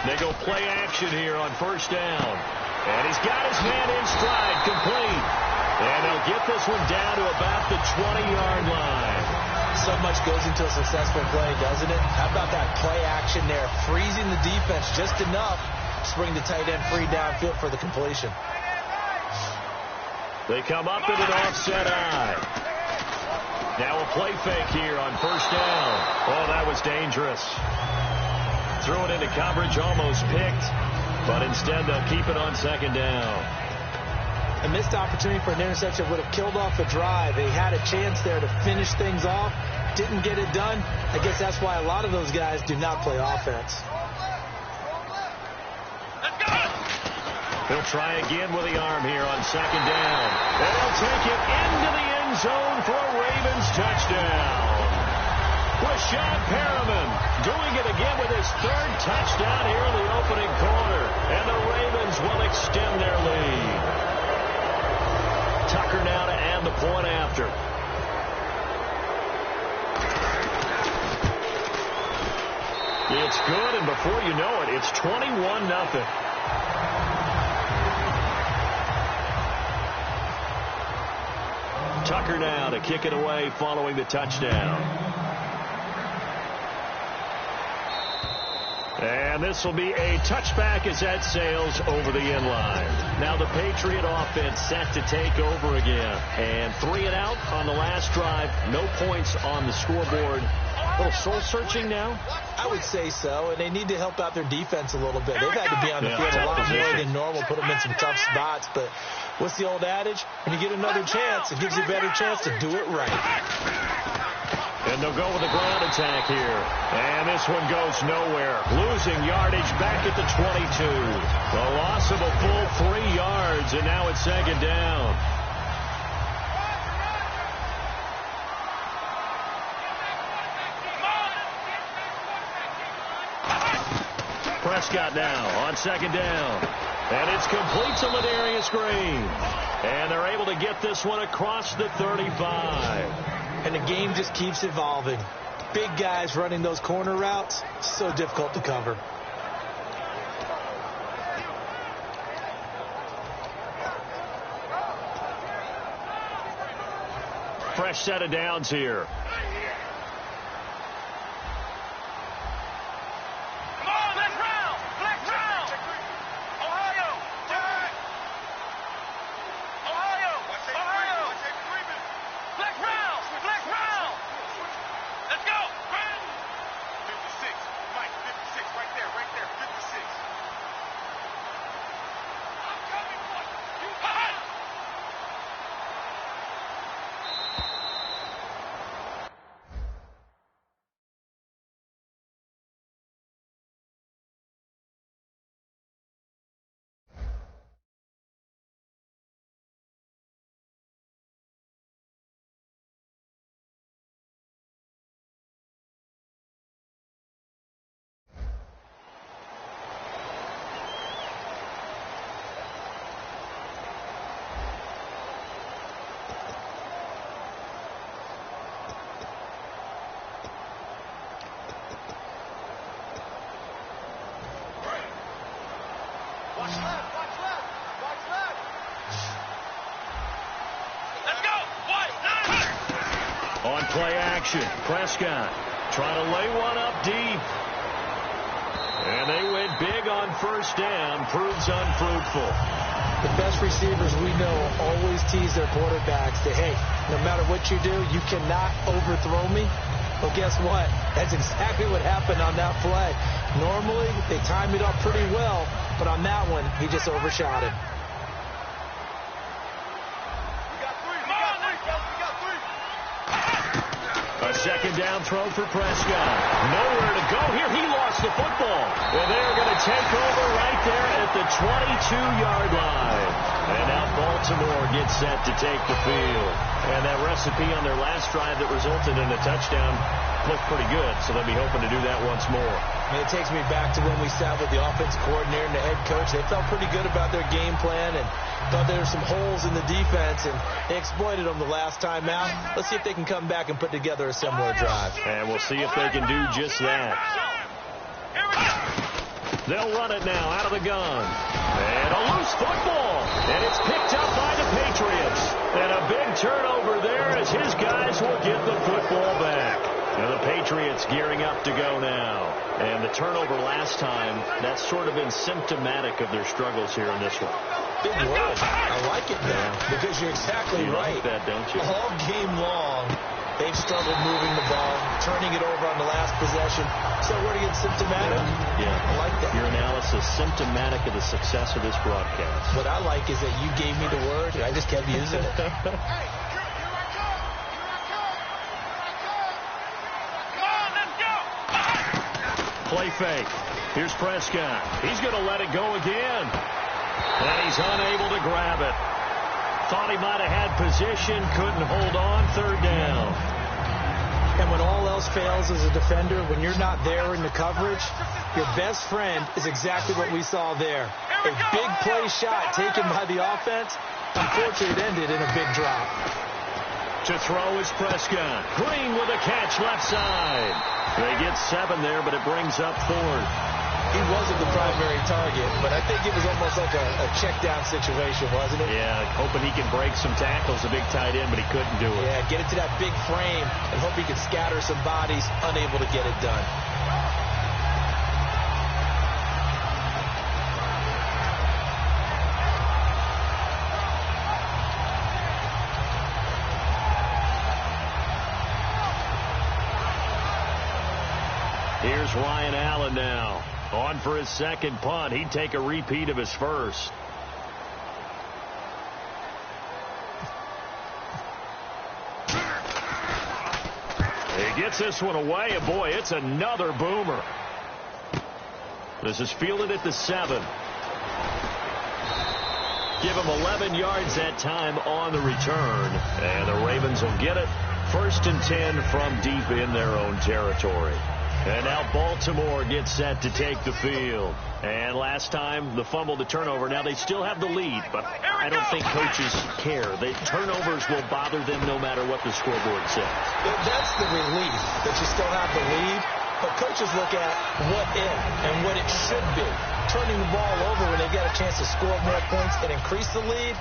They go play action here on first down. And he's got his man in stride, complete. And they'll get this one down to about the 20-yard line. So much goes into a successful play, doesn't it? How about that play action there? Freezing the defense just enough to bring the tight end free downfield for the completion. They come up in an offset eye. Now a play fake here on first down. Oh, that was dangerous. Threw it into coverage, almost picked. But instead, they'll keep it on second down. A missed opportunity for an interception would have killed off the drive. They had a chance there to finish things off. Didn't get it done. I guess that's why a lot of those guys do not play offense. He'll try again with the arm here on second down. And he'll take it into the end zone for a Ravens touchdown. Rashad Perriman doing it again with his third touchdown here in the opening quarter. And the Ravens will extend their lead. Tucker now to add the point after. It's good, and before you know it, it's 21-0. Tucker now to kick it away following the touchdown. And this will be a touchback as that sails over the end line. Now the Patriot offense set to take over again. And 3 and out on the last drive. No points on the scoreboard. A little soul-searching now? I would say so, and they need to help out their defense a little bit. They've had to be on the field a lot more than normal, put them in some tough spots. But what's the old adage? When you get another chance, it gives you a better chance to do it right. And they'll go with a ground attack here. And this one goes nowhere. Losing yardage back at the 22. The loss of a full 3 yards, and now it's second down. Prescott now on second down. And it's complete to Ladarius Green. And they're able to get this one across the 35. And the game just keeps evolving. Big guys running those corner routes, so difficult to cover. Fresh set of downs here. On play action, Prescott trying to lay one up deep. And they went big on first down. Proves unfruitful. The best receivers we know always tease their quarterbacks that, hey, no matter what you do, you cannot overthrow me. Well, guess what? That's exactly what happened on that play. Normally, they time it up pretty well, but on that one, he just overshot it. A second down throw for Prescott. Nowhere to go here. He lost the football. And they're going to take over right there at the 22-yard line. And now Baltimore gets set to take the field. And that recipe on their last drive that resulted in a touchdown looked pretty good, so they'll be hoping to do that once more. And it takes me back to when we sat with the offensive coordinator and the head coach. They felt pretty good about their game plan and thought there were some holes in the defense, and they exploited them the last time out. Let's see if they can come back and put together a similar drive. And we'll see if they can do just that. They'll run it now out of the gun. And a loose football. And it's picked up by the Patriots. And a big turnover there as his guys will get the football back. Now the Patriots gearing up to go now. And the turnover last time, that's sort of been symptomatic of their struggles here in this one. Big word. I like it now because you're exactly right. You like that, don't you? All game long, they've struggled moving the ball, turning it over on the last possession. So we're to get symptomatic? Yeah. I like that. Your analysis, symptomatic of the success of this broadcast. What I like is that you gave me the word, and I just kept using it. Play fake. Here's Prescott. He's going to let it go again. And he's unable to grab it. Thought he might have had position, couldn't hold on, third down. And when all else fails as a defender, when you're not there in the coverage, your best friend is exactly what we saw there. A big play shot taken by the offense. Unfortunately, it ended in a big drop. To throw is Prescott. Green with a catch left side. They get 7 there, but it brings up 4. He wasn't the primary target, but I think it was almost like a check-down situation, wasn't it? Yeah, hoping he can break some tackles, a big tight end, but he couldn't do it. Yeah, get it to that big frame and hope he can scatter some bodies, unable to get it done. Here's Ryan Allen now. On for his second punt. He'd take a repeat of his first. He gets this one away, and boy, it's another boomer. This is fielded at the 7. Give him 11 yards that time on the return. And the Ravens will get it. 1st and 10 from deep in their own territory. And now Baltimore gets set to take the field. And last time, the fumble, the turnover. Now they still have the lead, but I don't think coaches care. Turnovers will bother them no matter what the scoreboard says. That's the relief that you still have the lead. But coaches look at what if and what it should be. Turning the ball over when they get a chance to score more points and increase the lead,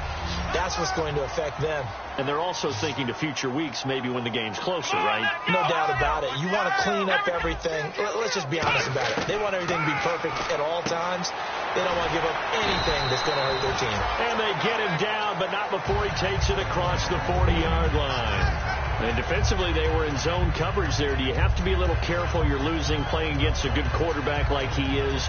that's what's going to affect them. And they're also thinking to future weeks, maybe when the game's closer, right? No doubt about it. You want to clean up everything. Let's just be honest about it. They want everything to be perfect at all times. They don't want to give up anything that's going to hurt their team. And they get him down, but not before he takes it across the 40-yard line. And defensively, they were in zone coverage there. Do you have to be a little careful? You're losing, playing against a good quarterback like he is,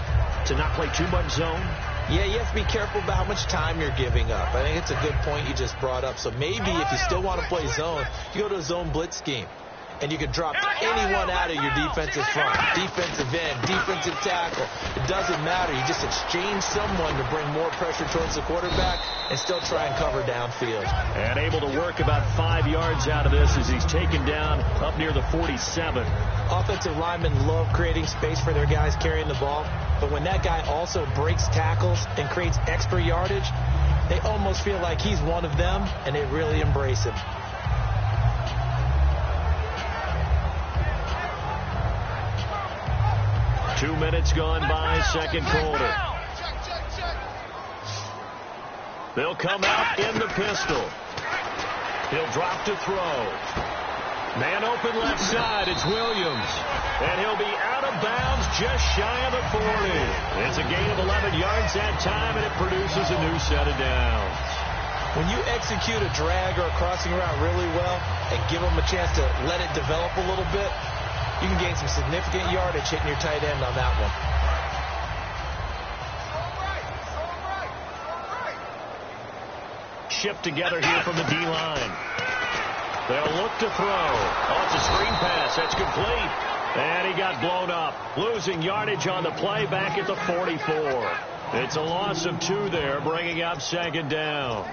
to not play too much zone? Yeah, you have to be careful about how much time you're giving up. I think it's a good point you just brought up. So maybe if you still want to play zone, you go to a zone blitz scheme. And you can drop anyone out of your defensive front, defensive end, defensive tackle. It doesn't matter. You just exchange someone to bring more pressure towards the quarterback and still try and cover downfield. And able to work about 5 yards out of this as he's taken down up near the 47. Offensive linemen love creating space for their guys carrying the ball. But when that guy also breaks tackles and creates extra yardage, they almost feel like he's one of them, and they really embrace him. Two minutes gone by, second quarter. They'll come out in the pistol. He'll drop to throw. Man open left side, it's Williams. And he'll be out of bounds just shy of the 40. It's a gain of 11 yards that time, and it produces a new set of downs. When you execute a drag or a crossing route really well and give them a chance to let it develop a little bit, you can gain some significant yardage hitting your tight end on that one. Shipped together here from the D-line. They'll look to throw. Oh, it's a screen pass. That's complete. And he got blown up. Losing yardage on the play back at the 44. It's a loss of 2 there, bringing up second down.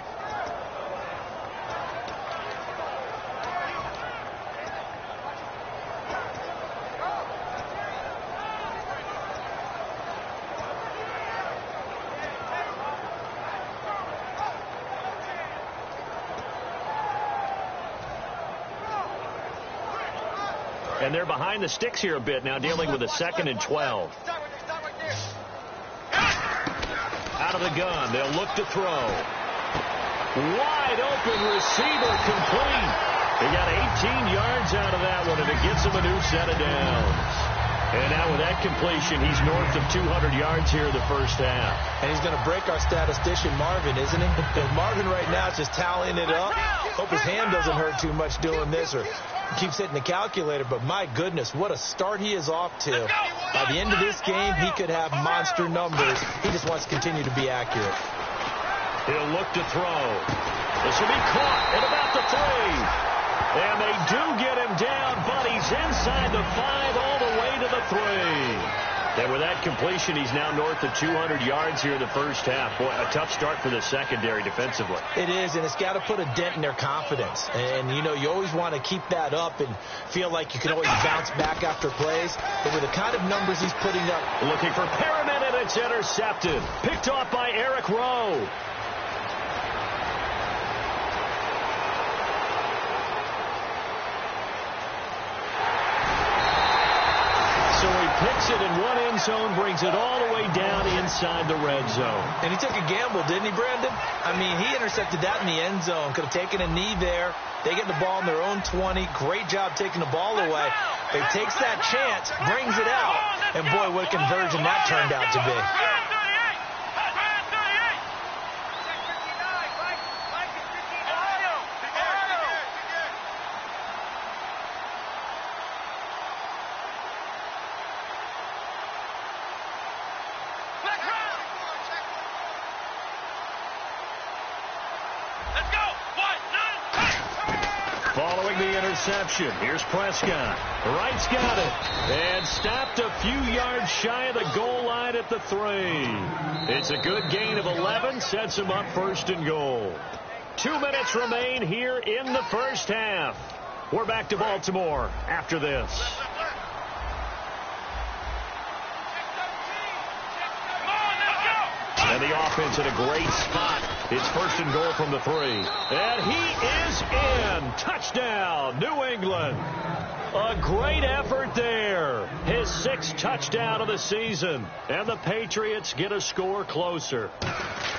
And they're behind the sticks here a bit now, dealing with a 2nd and 12. Out of the gun. They'll look to throw. Wide open receiver complete. He got 18 yards out of that one, and it gets him a new set of downs. And now with that completion, he's north of 200 yards here in the first half. And he's going to break our statistician, Marvin, isn't he? Marvin right now is just tallying it up. Hope his hand doesn't hurt too much doing this or keeps hitting the calculator. But my goodness, what a start he is off to. By the end of this game, he could have monster numbers. He just wants to continue to be accurate. He'll look to throw. This will be caught at about the 3. And they do get him down, but he's inside the 5 all the way to the 3. And with that completion, he's now north of 200 yards here in the first half. Boy, a tough start for the secondary defensively. It is, and it's got to put a dent in their confidence. And, you know, you always want to keep that up and feel like you can always bounce back after plays. But with the kind of numbers he's putting up. Looking for Perriman, and it's intercepted. Picked off by Eric Rowe. Picks it in one end zone, brings it all the way down inside the red zone. And he took a gamble, didn't he, Brandon? I mean, he intercepted that in the end zone. Could have taken a knee there. They get the ball in their own 20. Great job taking the ball away. He takes that chance, brings it out, and boy, what a conversion that turned out to be. Following the interception, here's Prescott. Wright's got it. And stopped a few yards shy of the goal line at the 3. It's a good gain of 11. Sets him up 1st and goal. 2 minutes remain here in the first half. We're back to Baltimore after this. And the offense in a great spot. It's 1st and goal from the 3. And he is in. Touchdown, New England. A great effort there. His 6th touchdown of the season. And the Patriots get a score closer.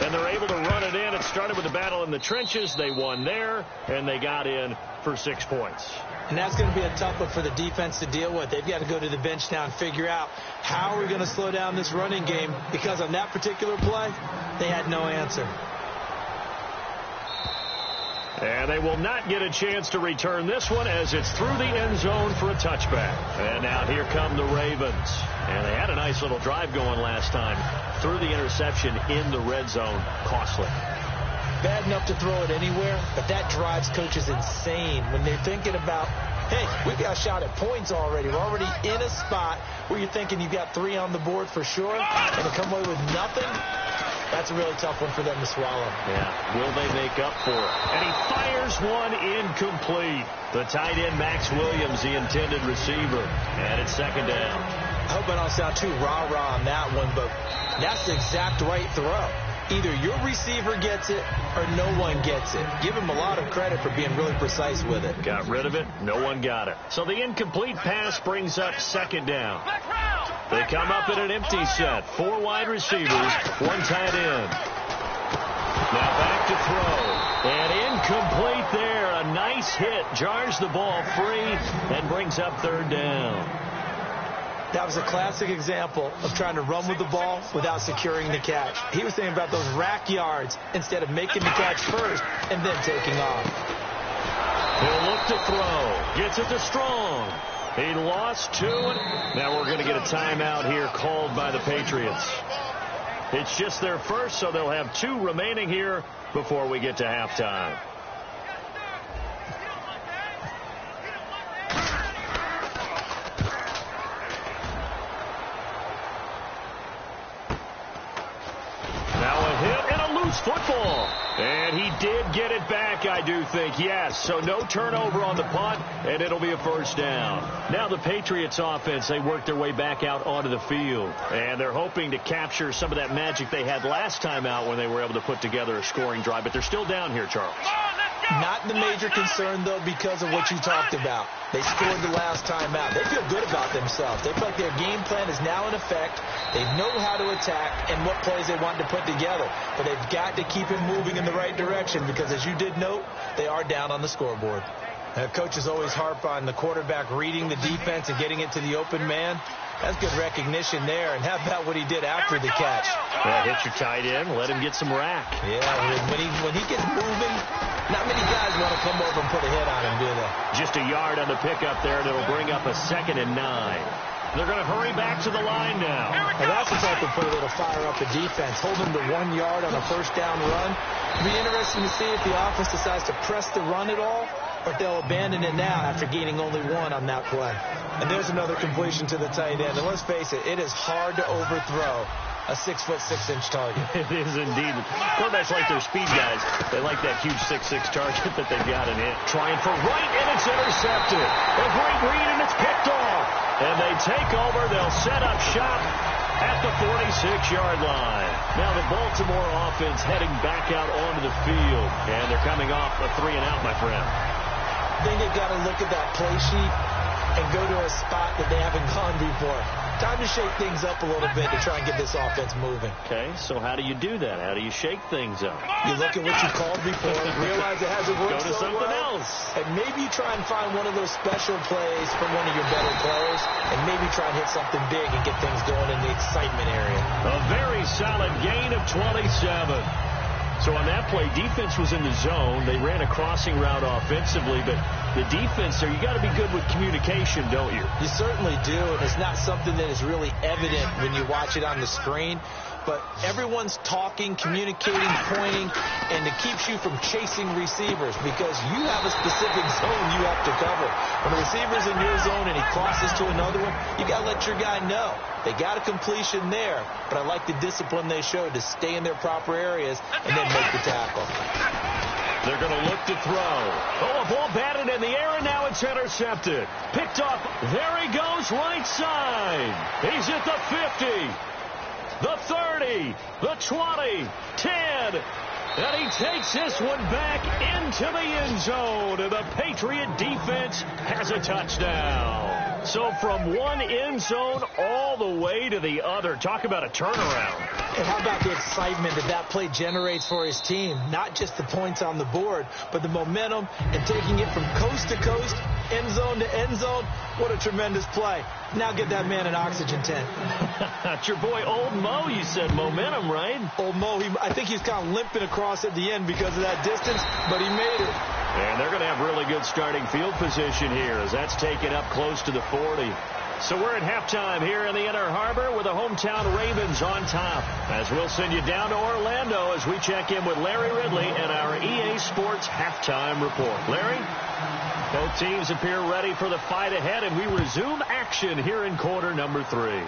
And they're able to run it in. It started with the battle in the trenches. They won there, and they got in for 6 points. And that's going to be a tough one for the defense to deal with. They've got to go to the bench now and figure out how are we going to slow down this running game, because on that particular play, they had no answer. And they will not get a chance to return this one as it's through the end zone for a touchback. And now here come the Ravens. And they had a nice little drive going last time. Through the interception in the red zone. Costly. Bad enough to throw it anywhere, but that drives coaches insane when they're thinking about, hey, we got a shot at points already. We're already in a spot where you're thinking you've got 3 on the board for sure, and to come away with nothing, that's a really tough one for them to swallow. Yeah, will they make up for it? And he fires one incomplete. The tight end, Max Williams, the intended receiver, and it's 2nd down. I hope I don't sound too rah-rah on that one, but that's the exact right throw. Either your receiver gets it or no one gets it. Give him a lot of credit for being really precise with it. Got rid of it. No one got it. So the incomplete pass brings up 2nd down. They come up in an empty set. 4 wide receivers, 1 tight end. Now back to throw. And incomplete there. A nice hit. Jars the ball free and brings up 3rd down. That was a classic example of trying to run with the ball without securing the catch. He was thinking about those rack yards instead of making the catch first and then taking off. He'll look to throw. Gets it to Strong. He lost 2. Now we're going to get a timeout here called by the Patriots. It's just their first, so they'll have 2 remaining here before we get to halftime. Football. And he did get it back, I do think. Yes, so no turnover on the punt, and it'll be a 1st down. Now the Patriots offense, they work their way back out onto the field. And they're hoping to capture some of that magic they had last time out when they were able to put together a scoring drive. But they're still down here, Charles. Not the major concern, though, because of what you talked about. They scored the last time out. They feel good about themselves. They feel like their game plan is now in effect. They know how to attack and what plays they want to put together. But they've got to keep it moving in the right direction because, as you did note, they are down on the scoreboard. Coaches always harp on the quarterback reading the defense and getting it to the open man. That's good recognition there. And how about what he did after the catch? Yeah, hit your tight end, let him get some rack. Yeah, when he gets moving, not many guys want to come over and put a hit on him, do they? Just a yard on the pickup there, and it'll bring up a 2nd and 9. They're going to hurry back to the line now. And that's the type of play that'll fire up a defense. Hold them to 1 yard on a first down run. It'll be interesting to see if the offense decides to press the run at all, or if they'll abandon it now after gaining only 1 on that play. And there's another completion to the tight end. And let's face it, it is hard to overthrow a 6'6" target. It is indeed. Quarterbacks like their speed guys. They like that huge 6'6" target that they've got in it. Trying for right, and it's intercepted. A great read, and it's picked off. And they take over. They'll set up shop at the 46-yard line. Now the Baltimore offense heading back out onto the field. And they're coming off a 3-and-out, my friend. I think they've got to look at that play sheet and go to a spot that they haven't gone before. Time to shake things up a little bit to try and get this offense moving. Okay, so how do you do that? How do you shake things up? You look at what you called before, realize it hasn't worked Go to something else. And maybe you try and find one of those special plays from one of your better players, and maybe try and hit something big and get things going in the excitement area. A very solid gain of 27. So on that play, defense was in the zone. They ran a crossing route offensively, but the defense there, you got to be good with communication, don't you? You certainly do, and it's not something that is really evident when you watch it on the screen. But everyone's talking, communicating, pointing, and it keeps you from chasing receivers because you have a specific zone you have to cover. When the receiver's in your zone and he crosses to another one, you got to let your guy know. They got a completion there, but I like the discipline they showed to stay in their proper areas and then make the tackle. They're going to look to throw. Oh, a ball batted in the air, and now it's intercepted. Picked up. There he goes, right side. He's at the 50. The 30, the 20, 10, and he takes this one back into the end zone, and the Patriot defense has a touchdown. So from one end zone all the way to the other. Talk about a turnaround. And how about the excitement that play generates for his team? Not just the points on the board, but the momentum and taking it from coast to coast, end zone to end zone. What a tremendous play. Now get that man an oxygen tent. That's your boy Old Mo. You said momentum, right? Old Mo, I think he's kind of limping across at the end because of that distance, but he made it. And they're going to have really good starting field position here as that's taken up close to the 40. So we're at halftime here in the Inner Harbor with the hometown Ravens on top. As we'll send you down to Orlando as we check in with Larry Ridley and our EA Sports halftime report. Larry? Both teams appear ready for the fight ahead, and we resume action here in quarter number 3.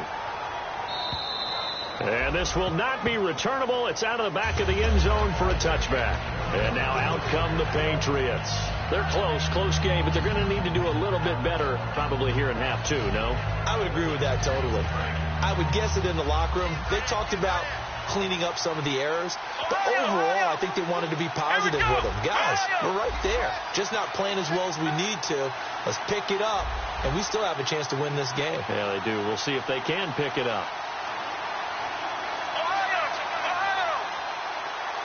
And this will not be returnable. It's out of the back of the end zone for a touchback. And now out come the Patriots. They're close game, but they're going to need to do a little bit better probably here in half 2, no? I would agree with that totally. I would guess it in the locker room. They talked about cleaning up some of the errors, but overall I think they wanted to be positive with them. Guys, we're right there. Just not playing as well as we need to. Let's pick it up, and we still have a chance to win this game. Yeah, they do. We'll see if they can pick it up.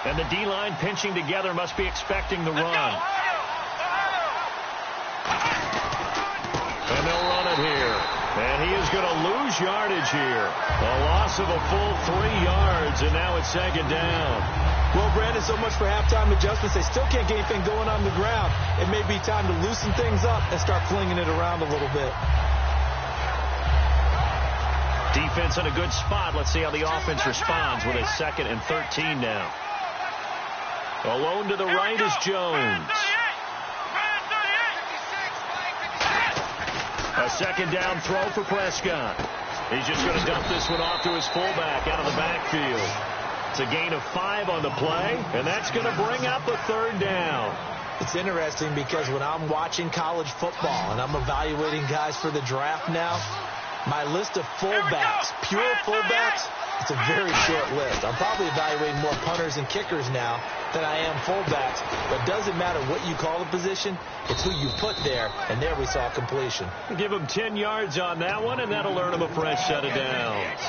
And the D-line pinching together must be expecting the run. And they'll run it here. And he is going to lose yardage here. A loss of a full 3 yards, and now it's 2nd down. Well, Brandon, so much for halftime adjustments. They still can't get anything going on the ground. It may be time to loosen things up and start flinging it around a little bit. Defense in a good spot. Let's see how the offense responds with a 2nd and 13 now. Alone to the right is Jones. A 2nd down throw for Prescott. He's just going to dump this one off to his fullback out of the backfield. It's a gain of 5 on the play, and that's going to bring up a 3rd down. It's interesting because when I'm watching college football and I'm evaluating guys for the draft now, My list of fullbacks, pure fullbacks, it's a very short list. I'm probably evaluating more punters and kickers now than I am fullbacks. But it doesn't matter what you call the position, it's who you put there. And there we saw completion. Give him 10 yards on that one, and that'll earn him a fresh set of downs.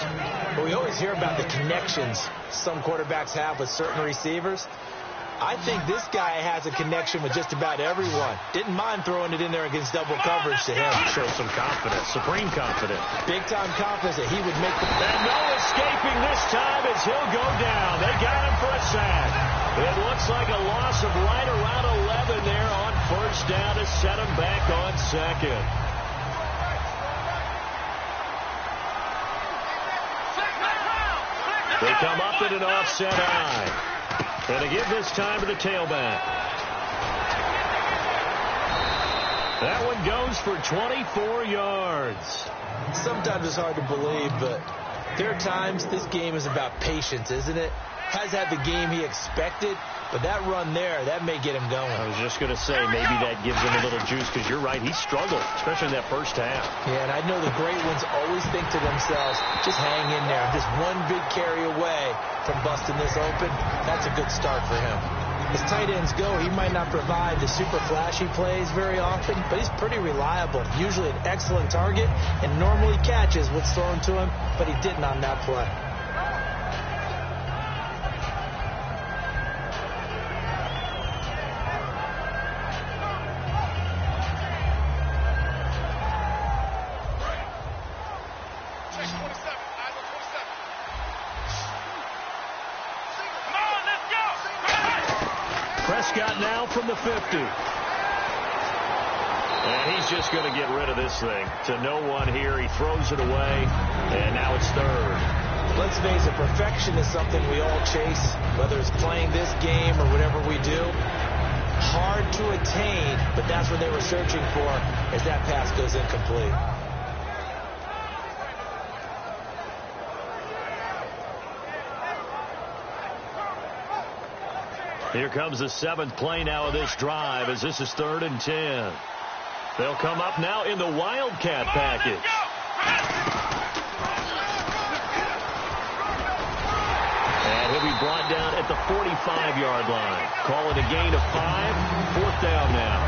But we always hear about the connections some quarterbacks have with certain receivers. I think this guy has a connection with just about everyone. Didn't mind throwing it in there against double coverage to him. He shows some confidence, supreme confidence. Big-time confidence that he would make the... And no escaping this time as he'll go down. They got him for a sack. It looks like a loss of right around 11 there on first down to set him back on second. They come up in an offset eye. And to give this time to the tailback. That one goes for 24 yards. Sometimes it's hard to believe, but there are times this game is about patience, isn't it? Has had the game he expected, but that run there, that may get him going. I was just going to say, maybe that gives him a little juice, because you're right, he struggled, especially in that first half. Yeah, and I know the great ones always think to themselves, just hang in there. I'm just one big carry away from busting this open. That's a good start for him. As tight ends go, he might not provide the super flashy plays very often, but he's pretty reliable. Usually an excellent target, and normally catches what's thrown to him, but he didn't on that play. Prescott now from the 50. And he's just going to get rid of this thing. To no one here. He throws it away. And now it's third. Let's face it, perfection is something we all chase, whether it's playing this game or whatever we do. Hard to attain, but that's what they were searching for as that pass goes incomplete. Here comes the seventh play now of this drive as this is 3rd and 10. They'll come up now in the Wildcat package. And he'll be brought down at the 45-yard line. Call it a gain of 5, 4th down now.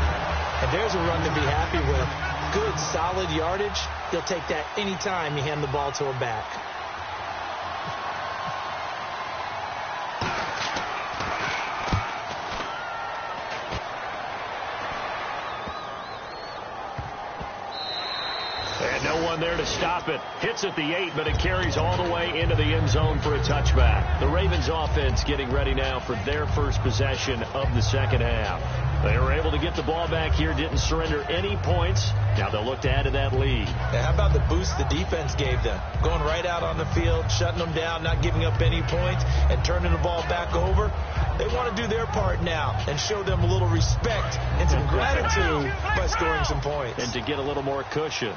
And there's a run to be happy with. Good, solid yardage. They'll take that anytime you hand the ball to a back. No one there to stop it. Hits at the 8, but it carries all the way into the end zone for a touchback. The Ravens offense getting ready now for their first possession of the second half. They were able to get the ball back here, didn't surrender any points. Now they'll look to add to that lead. Yeah, how about the boost the defense gave them? Going right out on the field, shutting them down, not giving up any points, and turning the ball back over. They want to do their part now and show them a little respect and some gratitude by scoring some points. And to get a little more cushion.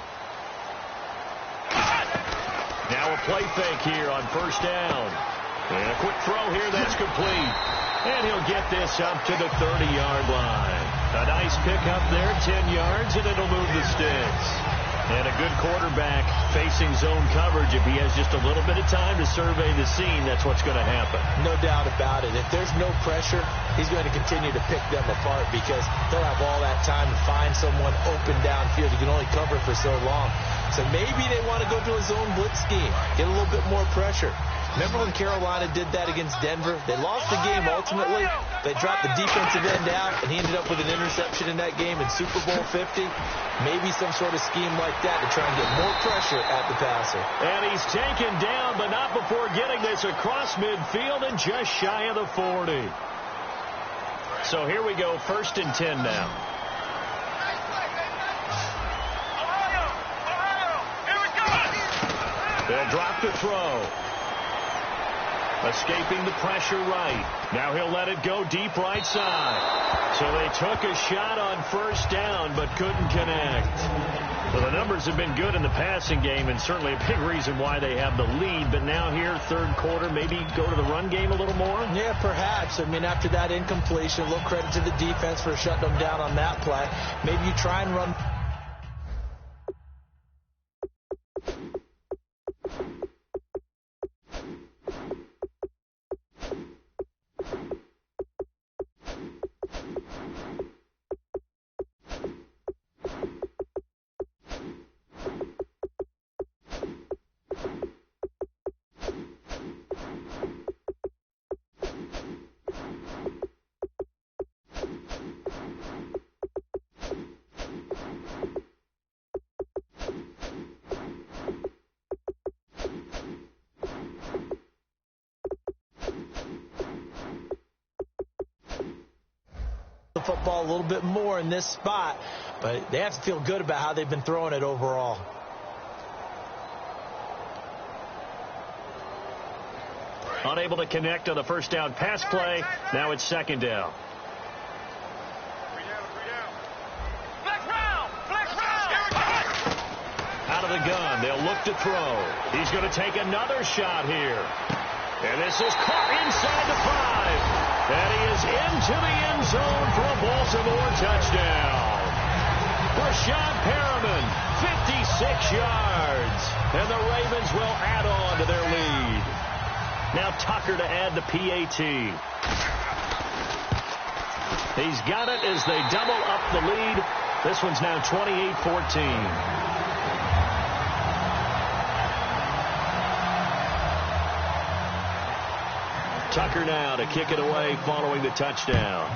Now a play fake here on first down. And a quick throw here that's complete. And he'll get this up to the 30-yard line. A nice pickup there, 10 yards, and it'll move the sticks. And a good quarterback facing zone coverage. If he has just a little bit of time to survey the scene, that's what's going to happen. No doubt about it. If there's no pressure, he's going to continue to pick them apart because they'll have all that time to find someone open downfield. You can only cover for so long. So maybe they want to go to a zone blitz scheme, get a little bit more pressure. Remember when Carolina did that against Denver? They lost the game ultimately. They dropped the defensive end out, and he ended up with an interception in that game in Super Bowl 50. Maybe some sort of scheme like that to try and get more pressure at the passer. And he's taken down, but not before getting this across midfield and just shy of the 40. So here we go, 1st and 10 now. They'll drop the throw. Escaping the pressure right. Now he'll let it go deep right side. So they took a shot on first down but couldn't connect. Well, the numbers have been good in the passing game and certainly a big reason why they have the lead. But now here, 3rd quarter, maybe go to the run game a little more? Yeah, perhaps. I mean, after that incompletion, a little credit to the defense for shutting them down on that play. Maybe you try and run. the football a little bit more in this spot, but they have to feel good about how they've been throwing it overall. Unable to connect on the first down pass play. Now it's second down. Out of the gun, they'll look to throw. He's going to take another shot here. And this is caught inside the 5. And he is into the end zone for a Baltimore touchdown. Rashad Perriman, 56 yards. And the Ravens will add on to their lead. Now Tucker to add the PAT. He's got it as they double up the lead. This one's now 28-14. Tucker now to kick it away following the touchdown.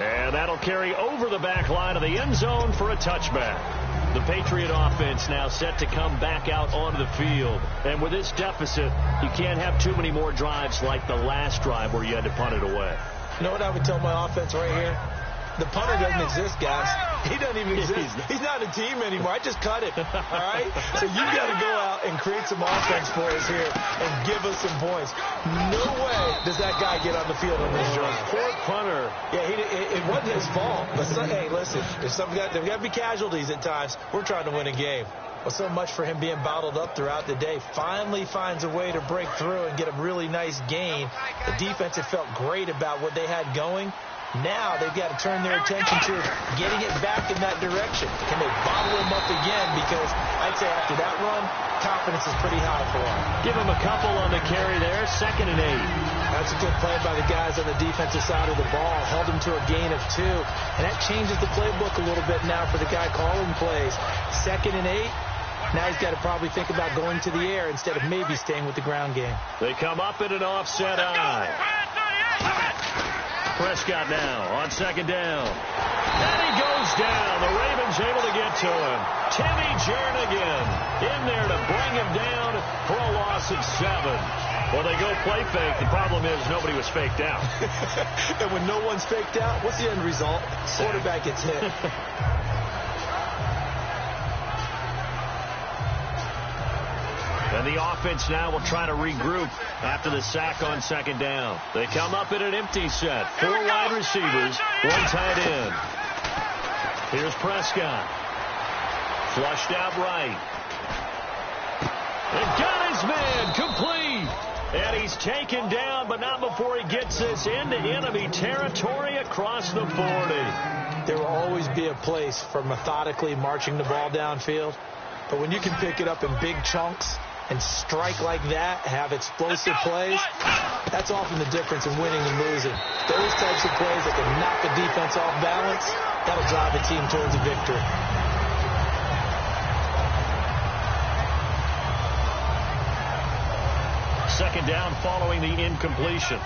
And that'll carry over the back line of the end zone for a touchback. The Patriot offense now set to come back out onto the field. And with this deficit, you can't have too many more drives like the last drive where you had to punt it away. You know what I would tell my offense right here? The punter doesn't exist, guys. He doesn't even exist. He's not a team anymore. I just cut it, all right? So you got to go out and create some offense for us here and give us some points. No way does that guy get on the field on this drive. Poor punter. Yeah, it wasn't his fault. But hey, listen, there's got to be casualties at times. We're trying to win a game. Well, so much for him being bottled up throughout the day. Finally finds a way to break through and get a really nice gain. The defense had felt great about what they had going. Now they've got to turn their attention to getting it back in that direction. Can they bottle him up again? Because I'd say after that run, confidence is pretty high for him. Give him a couple on the carry there. 2nd and 8. That's a good play by the guys on the defensive side of the ball. Held him to a gain of 2. And that changes the playbook a little bit now for the guy calling plays. 2nd and 8. Now he's got to probably think about going to the air instead of maybe staying with the ground game. They come up in an offset eye. Prescott now on 2nd down. And he goes down. The Ravens able to get to him. Timmy Jernigan in there to bring him down for a loss of 7. Well, they go play fake. The problem is nobody was faked out. And when no one's faked out, what's the end result? Quarterback gets hit. And the offense now will try to regroup after the sack on 2nd down. They come up in an empty set. 4 wide receivers, 1 tight end. Here's Prescott. Flushed out right. And got his man complete. And he's taken down, but not before he gets this into enemy territory across the 40. There will always be a place for methodically marching the ball downfield. But when you can pick it up in big chunks and strike like that, have explosive plays, that's often the difference in winning and losing. Those types of plays that can knock a defense off balance, that'll drive a team towards a victory. Second down following the incompletion.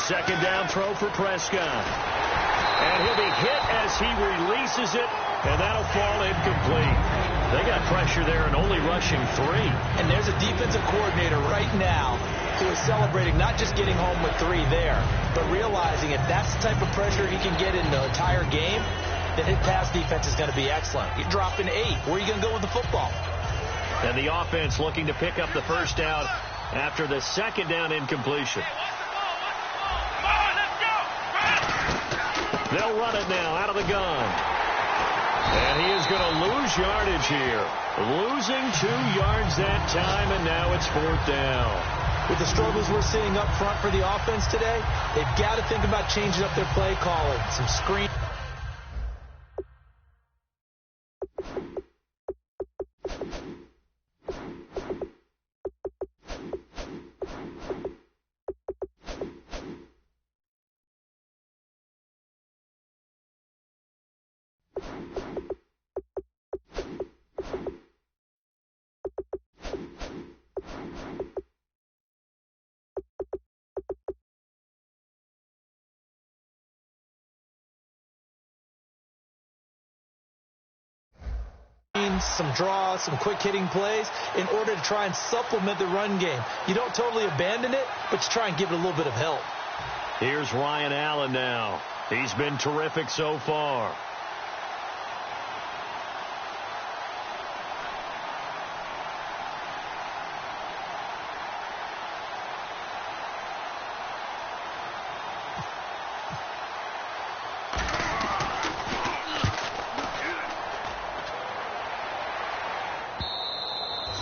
Second down throw for Prescott. And he'll be hit as he releases it, and that'll fall incomplete. They got pressure there and only rushing 3. And there's a defensive coordinator right now who is celebrating not just getting home with 3 there, but realizing if that's the type of pressure he can get in the entire game, then his pass defense is going to be excellent. You're dropping 8. Where are you going to go with the football? And the offense looking to pick up the first down after the second down incompletion. They'll run it now out of the gun. And he is going to lose yardage here. Losing 2 yards that time, and now it's 4th down. With the struggles we're seeing up front for the offense today, they've got to think about changing up their play calling. Some screen. runs, some draws, some quick-hitting plays in order to try and supplement the run game. You don't totally abandon it, but you try and give it a little bit of help. Here's Ryan Allen now. He's been terrific so far.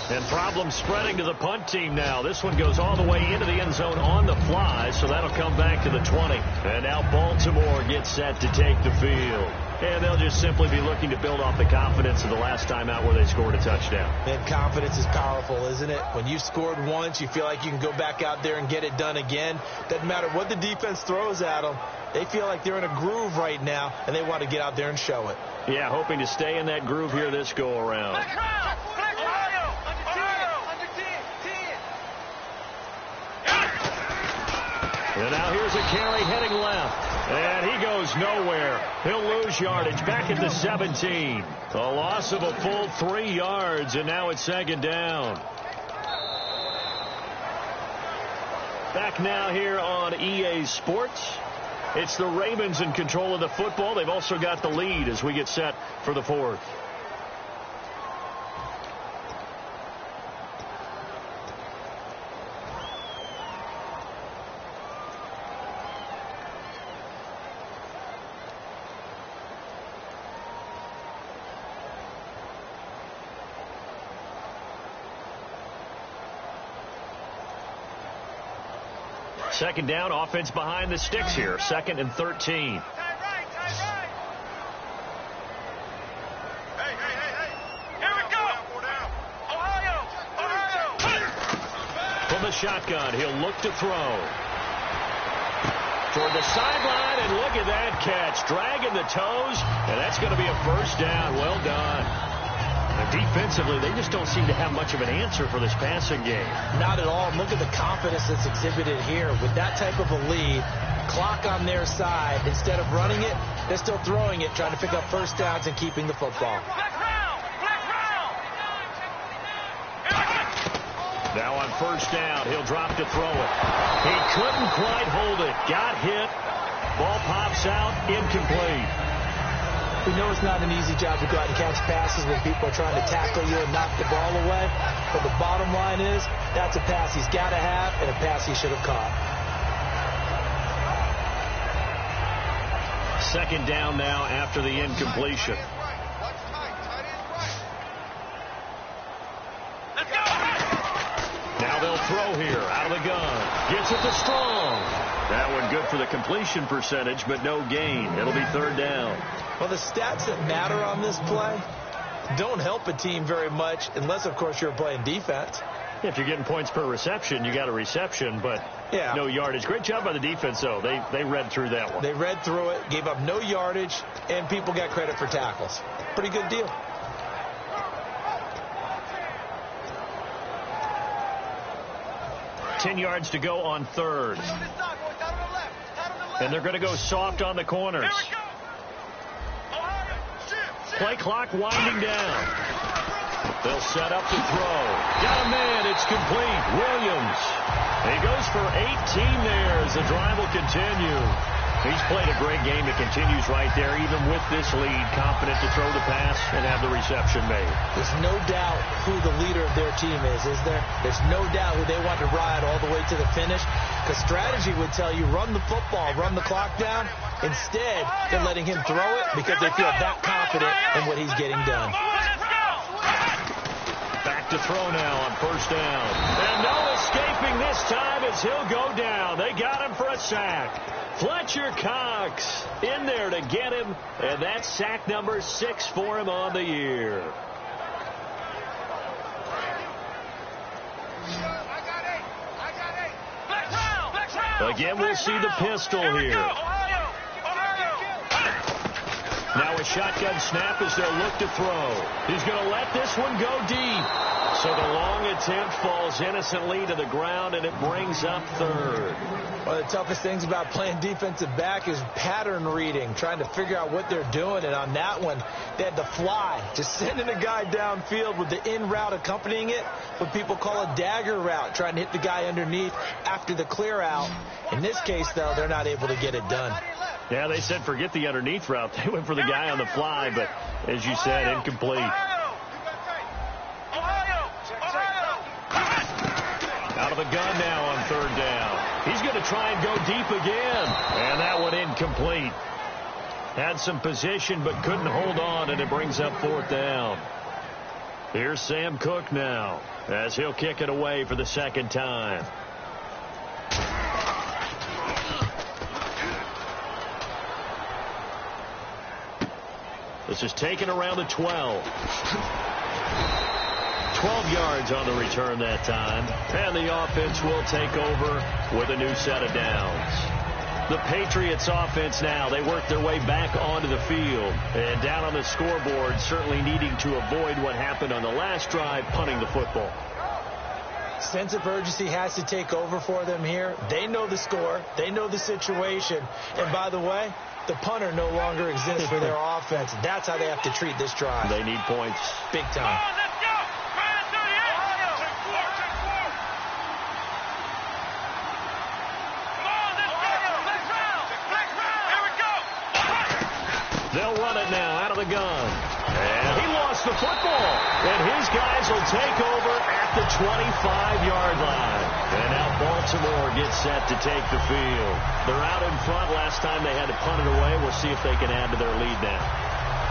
And problems spreading to the punt team now. This one goes all the way into the end zone on the fly, so that'll come back to the 20. And now Baltimore gets set to take the field. And they'll just simply be looking to build off the confidence of the last time out where they scored a touchdown. And confidence is powerful, isn't it? When you scored once, you feel like you can go back out there and get it done again. Doesn't matter what the defense throws at them. They feel like they're in a groove right now, and they want to get out there and show it. Yeah, hoping to stay in that groove here this go-around. And now here's a carry heading left. And he goes nowhere. He'll lose yardage back at the 17. A loss of a full 3 yards, and now it's second down. Back now here on EA Sports. It's the Ravens in control of the football. They've also got the lead as we get set for the fourth. Second down, offense behind the sticks here. 2nd and 13. From the shotgun, he'll look to throw. Toward the sideline, and look at that catch. Dragging the toes, and that's going to be a first down. Well done. Defensively, they just don't seem to have much of an answer for this passing game. Not at all. Look at the confidence that's exhibited here. With that type of a lead, clock on their side, instead of running it, they're still throwing it, trying to pick up first downs and keeping the football. Now on first down, he'll drop to throw it. He couldn't quite hold it. Got hit. Ball pops out, incomplete. We know it's not an easy job to go out and catch passes when people are trying to tackle you and knock the ball away. But the bottom line is, that's a pass he's got to have and a pass he should have caught. Second down now after the incompletion. Now they'll throw here out of the gun. Gets it to Strong. That one good for the completion percentage, but no gain. It'll be third down. Well, the stats that matter on this play don't help a team very much unless, of course, you're playing defense. If you're getting points per reception, you got a reception, but no yardage. Great job by the defense, though. They read through that one. They read through it, gave up no yardage, and people got credit for tackles. Pretty good deal. $10 yards to go on third. And they're going to go soft on the corners. Play clock winding down. They'll set up to throw. Got a man. It's complete. Williams. He goes for 18 there as the drive will continue. He's played a great game. It continues right there, even with this lead. Confident to throw the pass and have the reception made. There's no doubt who the leader of their team is there? There's no doubt who they want to ride all the way to the finish. Because strategy would tell you, run the football, run the clock down. Instead, they're letting him throw it because they feel that confident in what he's getting done. Back to throw now on first down. And no escaping this time as he'll go down. They got him for a sack. Fletcher Cox in there to get him, and that's sack number 6 for him on the year. Again, we'll see the pistol here. Now a shotgun snap as they'll look to throw. He's going to let this one go deep. So the long attempt falls innocently to the ground, and it brings up third. One of the toughest things about playing defensive back is pattern reading, trying to figure out what they're doing. And on that one, they had to fly, just sending a guy downfield with the in route accompanying it, what people call a dagger route, trying to hit the guy underneath after the clear out. In this case, though, they're not able to get it done. Yeah, they said forget the underneath route. They went for the guy on the fly, but as you said, incomplete. Out of the gun now on third down. He's going to try and go deep again. And that one incomplete. Had some position but couldn't hold on, and it brings up fourth down. Here's Sam Cook now as he'll kick it away for the second time. This is taken around the 12. 12 yards on the return that time. And the offense will take over with a new set of downs. The Patriots offense now, they work their way back onto the field. And down on the scoreboard, certainly needing to avoid what happened on the last drive, punting the football. Sense of urgency has to take over for them here. They know the score. They know the situation. And by the way, the punter no longer exists for their offense. That's how they have to treat this drive. They need points. Big time. They'll run it now out of the gun. And he lost the football. And his guys will take over at the 25-yard line. And now Baltimore gets set to take the field. They're out in front. Last time they had to punt it away. We'll see if they can add to their lead now.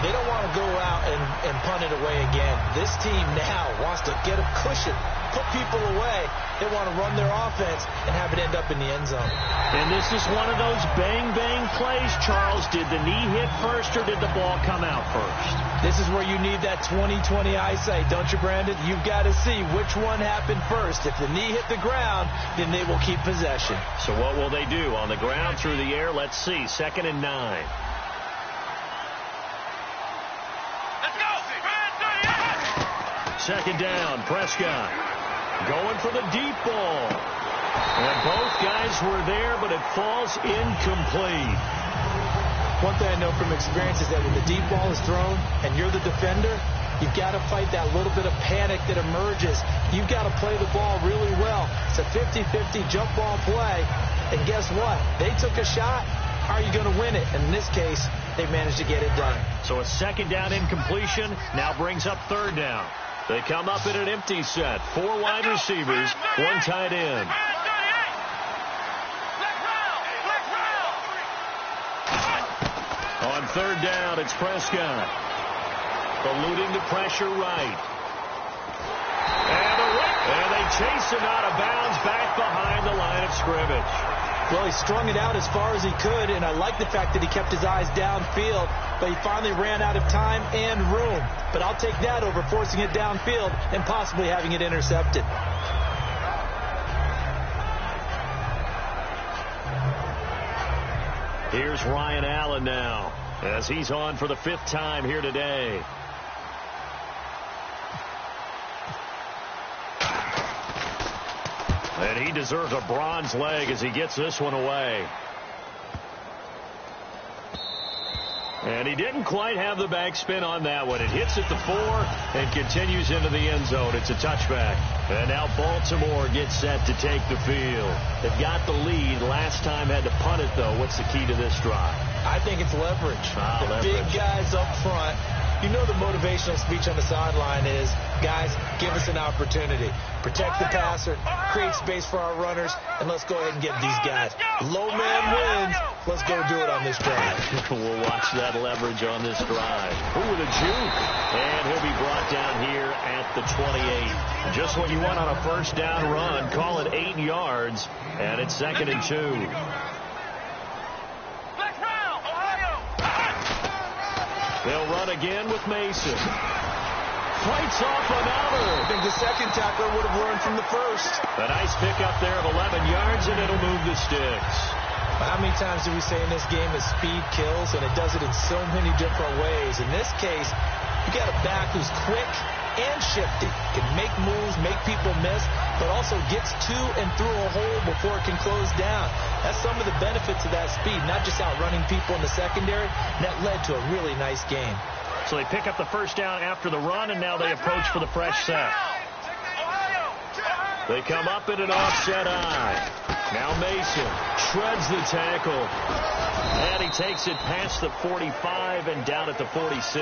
They don't want to go out and punt it away again. This team now wants to get a cushion, put people away. They want to run their offense and have it end up in the end zone. And this is one of those bang-bang plays, Charles. Did the knee hit first or did the ball come out first? This is where you need that 20/20 eyesight, don't you, Brandon? You've got to see which one happened first. If the knee hit the ground, then they will keep possession. So what will they do? On the ground, through the air? Let's see. 2nd and 9. Second down, Prescott going for the deep ball. And both guys were there, but it falls incomplete. One thing I know from experience is that when the deep ball is thrown and you're the defender, you've got to fight that little bit of panic that emerges. You've got to play the ball really well. It's a 50-50 jump ball play. And guess what? They took a shot. How are you going to win it? And in this case, they managed to get it done. So a second down incompletion now brings up third down. They come up in an empty set. 4 wide receivers, 1 tight end. On third down, it's Prescott. Eluding the pressure right. And they chase him out of bounds back behind the line of scrimmage. Well, he strung it out as far as he could, and I like the fact that he kept his eyes downfield, but he finally ran out of time and room. But I'll take that over forcing it downfield and possibly having it intercepted. Here's Ryan Allen now, as he's on for the 5th time here today. And he deserves a bronze leg as he gets this one away. And he didn't quite have the backspin on that one. It hits at the 4 and continues into the end zone. It's a touchback. And now Baltimore gets set to take the field. They've got the lead. Last time had to punt it, though. What's the key to this drive? I think it's leverage. The big guys up front. You know the motivational speech on the sideline is, guys, give us an opportunity. Protect the passer, create space for our runners, and let's go ahead and get these guys. Low man wins. Let's go do it on this drive. We'll watch that leverage on this drive. Ooh, with a juke. And he'll be brought down here at the 28. Just what you want on a first down run. Call it 8 yards, and it's 2nd and 2. They'll run again with Mason. Fights off another. I think the second tackler would have learned from the first. A nice pickup there of 11 yards, and it'll move the sticks. How many times do we say in this game that speed kills, and it does it in so many different ways? In this case, you got a back who's quick, and shifty, can make moves, make people miss, but also gets to and through a hole before it can close down. That's some of the benefits of that speed, not just outrunning people in the secondary. That led to a really nice game. So they pick up the first down after the run, and now they approach for the fresh set. They come up in an offset eye. Now Mason shreds the tackle. And he takes it past the 45 and down at the 46.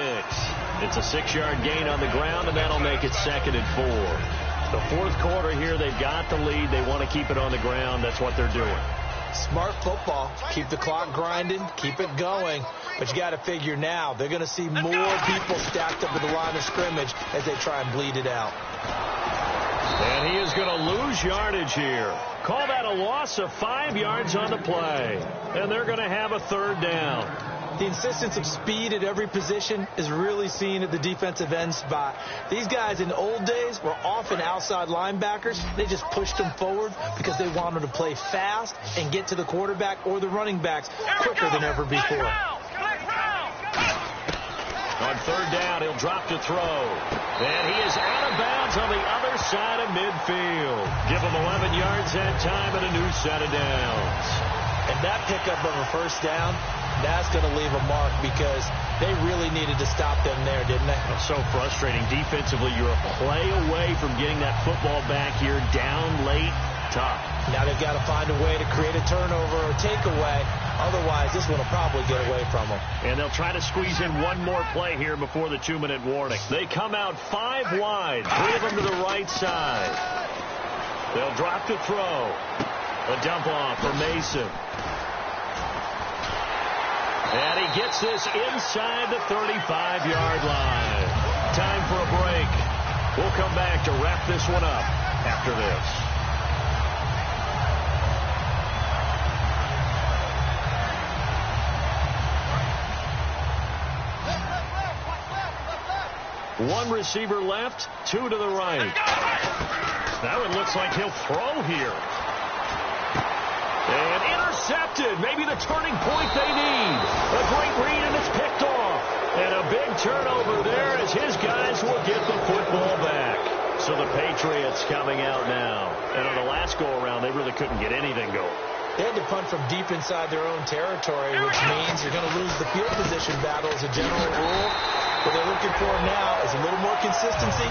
It's a 6-yard gain on the ground, and that'll make it 2nd and 4. The fourth quarter here, they've got the lead. They want to keep it on the ground. That's what they're doing. Smart football. Keep the clock grinding. Keep it going. But you got to figure now, they're going to see more people stacked up at the line of scrimmage as they try and bleed it out. And he is going to lose yardage here. Call that a loss of 5 yards on the play. And they're going to have a 3rd down. The insistence of speed at every position is really seen at the defensive end spot. These guys in the old days were often outside linebackers. They just pushed them forward because they wanted to play fast and get to the quarterback or the running backs quicker than ever before. On 3rd down, he'll drop to throw. And he is out of bounds on the other side of midfield. Give him 11 yards that time and a new set of downs. And that pickup of a first down, that's going to leave a mark because they really needed to stop them there, didn't they? It's so frustrating. Defensively, you're a play away from getting that football back here down late. Tough. Now they've got to find a way to create a turnover or takeaway. Otherwise, this one will probably get away from them. And they'll try to squeeze in one more play here before the 2-minute warning. They come out 5 wide, 3 of them to the right side. They'll drop to throw. A dump off for Mason. And he gets this inside the 35-yard line. Time for a break. We'll come back to wrap this one up after this. One receiver left, 2 to the right. That one looks like he'll throw here. And intercepted. Maybe the turning point they need. A great read, and it's picked off. And a big turnover there as his guys will get the football back. So the Patriots coming out now. And on the last go-around, they really couldn't get anything going. They had to punt from deep inside their own territory, which means you're going to lose the field position battle as a general rule. What they're looking for now is a little more consistency,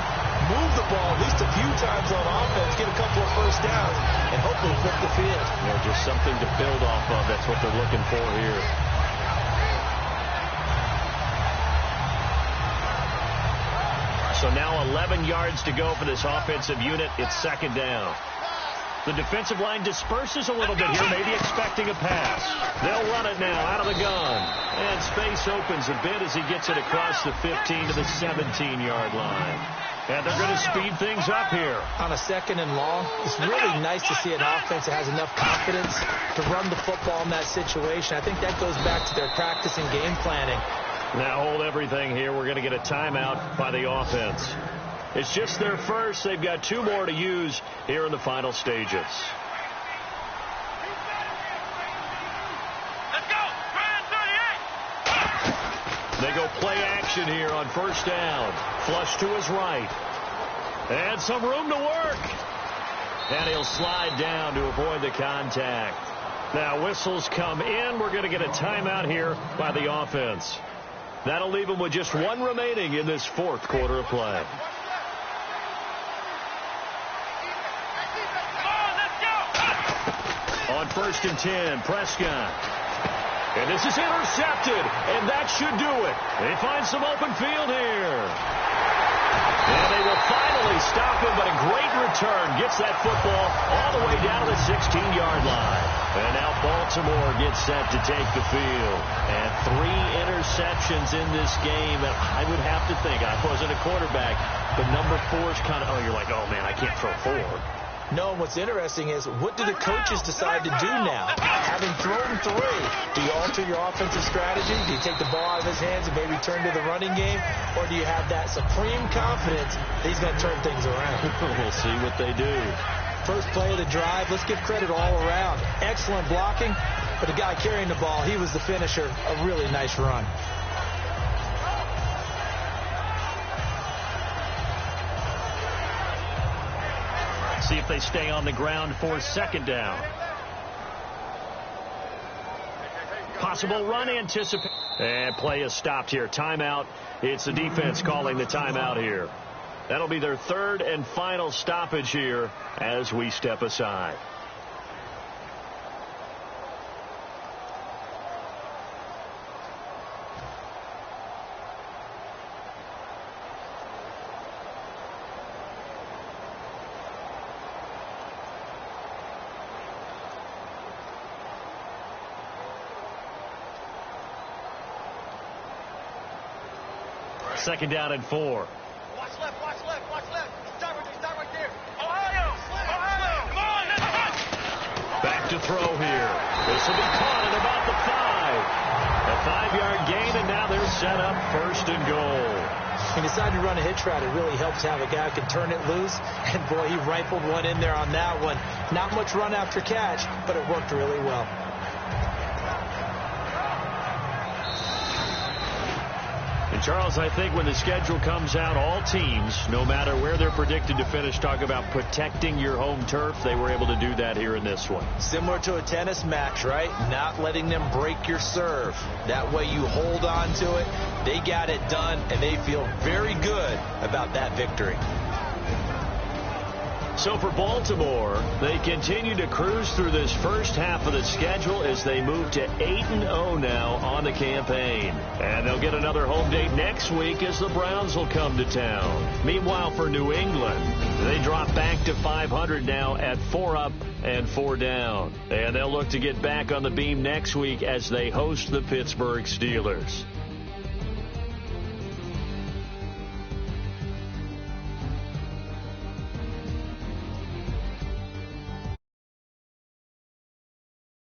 move the ball at least a few times on offense, get a couple of first downs, and hopefully flip the field. Just something to build off of. That's what they're looking for here. So now 11 yards to go for this offensive unit. It's 2nd down. The defensive line disperses a little bit here, maybe expecting a pass. They'll run it now out of the gun. And space opens a bit as he gets it across the 15 to the 17-yard line. And they're going to speed things up here. On a 2nd and long, it's really nice to see an offense that has enough confidence to run the football in that situation. I think that goes back to their practice and game planning. Now hold everything here. We're going to get a timeout by the offense. It's just their first. They've got 2 more to use here in the final stages. Let's go. They go play action here on 1st down. Flush to his right. And some room to work. And he'll slide down to avoid the contact. Now whistles come in. We're going to get a timeout here by the offense. That'll leave them with just 1 remaining in this 4th quarter of play. On 1st and 10, Prescott. And this is intercepted, and that should do it. They find some open field here. And they will finally stop him, but a great return gets that football all the way down to the 16-yard line. And now Baltimore gets set to take the field. And 3 interceptions in this game. And I would have to think, I wasn't a quarterback, but number 4 is kind of, you're like, oh, man, I can't throw 4. No, and what's interesting is, what do the coaches decide to do now? Having thrown 3, do you alter your offensive strategy? Do you take the ball out of his hands and maybe turn to the running game? Or do you have that supreme confidence that he's going to turn things around? We'll see what they do. First play of the drive, let's give credit all around. Excellent blocking, but the guy carrying the ball, he was the finisher. A really nice run. See if they stay on the ground for second down. Possible run anticipated. And play is stopped here. Timeout. It's the defense calling the timeout here. That'll be their third and final stoppage here as we step aside. Second down and 4. Watch left. Start right there. Ohio! Come on, let's go! Back to throw here. This will be caught at about the 5. A 5-yard gain, and now they're set up first and goal. He decided to run a hitch route. It really helps to have a guy who can turn it loose. And, boy, he rifled one in there on that one. Not much run after catch, but it worked really well. And, Charles, I think when the schedule comes out, all teams, no matter where they're predicted to finish, talk about protecting your home turf. They were able to do that here in this one. Similar to a tennis match, right? Not letting them break your serve. That way you hold on to it. They got it done, and they feel very good about that victory. So for Baltimore, they continue to cruise through this first half of the schedule as they move to 8-0 now on the campaign. And they'll get another home date next week as the Browns will come to town. Meanwhile, for New England, they drop back to 500 now at 4 up and 4 down. And they'll look to get back on the beam next week as they host the Pittsburgh Steelers.